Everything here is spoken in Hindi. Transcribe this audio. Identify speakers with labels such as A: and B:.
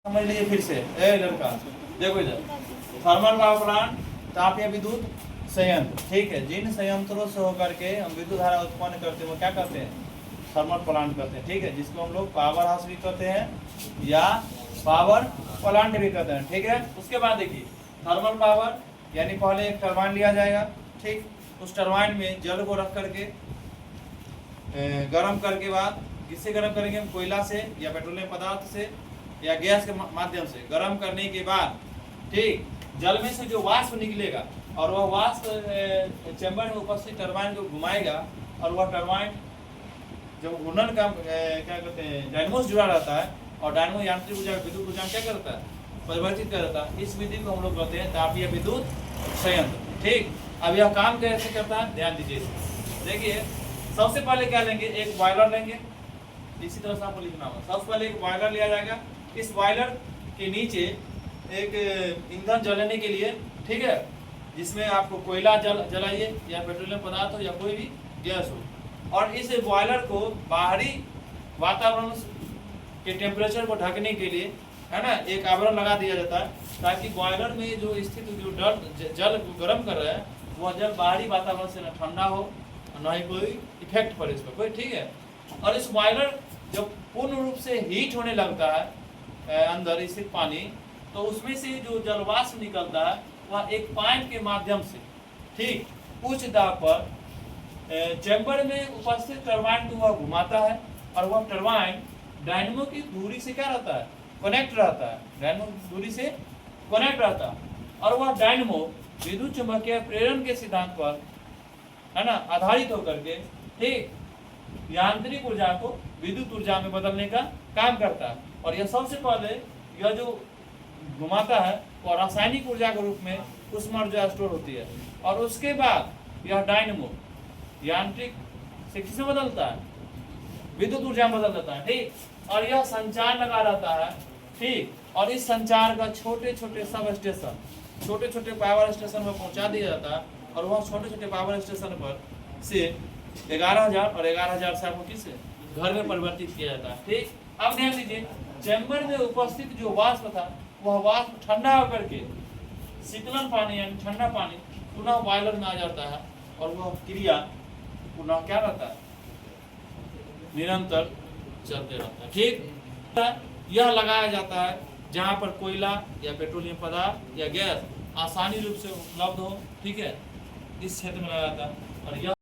A: समझ लीजिए फिर से, ए लड़का देखो इधर, थर्मल पावर प्लांट, तापीय विद्युत संयंत्र, ठीक है। जिन संयंत्रों से होकर के हम विद्युत धारा उत्पन्न करते हैं वो क्या कहते हैं? थर्मल प्लांट कहते हैं, ठीक है। जिसको हम लोग पावर हाउस भी कहते हैं या पावर प्लांट भी कहते हैं, ठीक है। उसके बाद देखिए थर्मल पावर यानी पहले एक टरबाइन लिया जाएगा, ठीक। उस टरबाइन में जल को रख करके गर्म करके बाद किससे गर्म करेंगे? हम कोयला से या पेट्रोलियम पदार्थ से या गैस के माध्यम से गर्म करने के बाद, ठीक, जल में से जो वाष्प निकलेगा और वह वाष्प चैम्बर में उपस्थित टरबाइन को घुमाएगा और वह टरबाइन जब घूर्णन का क्या कहते हैं डायनमो से जुड़ा रहता है और डायनमो यांत्रिक ऊर्जा विद्युत ऊर्जा क्या करता है? परिवर्तित करता है। इस विधि को हम लोग कहते हैं तापीय विद्युत संयंत्र, ठीक। अब यह काम कैसे करता है ध्यान दीजिए। देखिए सबसे पहले क्या लेंगे? एक बॉयलर लेंगे, इसी तरह से आपको लिखना होगा। सबसे पहले एक बॉयलर लिया जाएगा, इस बॉयलर के नीचे एक ईंधन जलाने के लिए, ठीक है, जिसमें आपको कोयला जलाइए या पेट्रोलियम पदार्थ हो या कोई भी गैस हो, और इस बॉयलर को बाहरी वातावरण के टेम्परेचर को ढकने के लिए, है ना, एक आवरण लगा दिया जाता है ताकि बॉयलर में जो स्थित जो जल गर्म कर रहा है वह जल बाहरी वातावरण से न ठंडा हो न ही कोई इफेक्ट पड़े इस पर कोई, ठीक है। और इस बॉयलर जब पूर्ण रूप से हीट होने लगता है अंदर स्थित पानी, तो उसमें से जो जलवाष्प निकलता है वह एक पाइप के माध्यम से, ठीक, उच्च दाब पर चैम्बर में उपस्थित टरबाइन को वह घुमाता है और वह टरबाइन डायनमो की दूरी से क्या रहता है? कनेक्ट रहता है, डायनमो की दूरी से कनेक्ट रहता है। और वह डायनमो विद्युत चुम्बकीय प्रेरण के सिद्धांत पर, है ना, आधारित होकर के, ठीक, यांत्रिक ऊर्जा को विद्युत ऊर्जा में बदलने का काम करता है। और यह सबसे पहले यह जो घुमाता है वह रासायनिक ऊर्जा के रूप में उष्मा ऊर्जा स्टोर होती है, और उसके बाद यह डायनमो यांत्रिक से किसमें बदलता है? विद्युत ऊर्जा में बदल देता है, ठीक। और यह संचार लगा रहता है, ठीक, और इस संचार का छोटे छोटे सब स्टेशन, छोटे छोटे पावर स्टेशन पर पहुंचा दिया जाता है, और वह छोटे छोटे पावर स्टेशन पर से 11,000 और 11,000 से आपको किस घर में परिवर्तित किया जाता है, ठीक। अब ध्यान दीजिए, चैम्बर में उपस्थित जो वाष्प था वह वाष्प ठंडा होकर के शीतलन पानी यानी ठंडा पानी पुनः बॉयलर में आ जाता है, और वह क्रिया पुनः क्या रहता है? निरंतर चलते रहता है, ठीक। यह लगाया जाता है जहाँ पर कोयला या पेट्रोलियम पदार्थ या गैस आसानी रूप से उपलब्ध हो, ठीक है, इस क्षेत्र में लगाया जाता है। और यह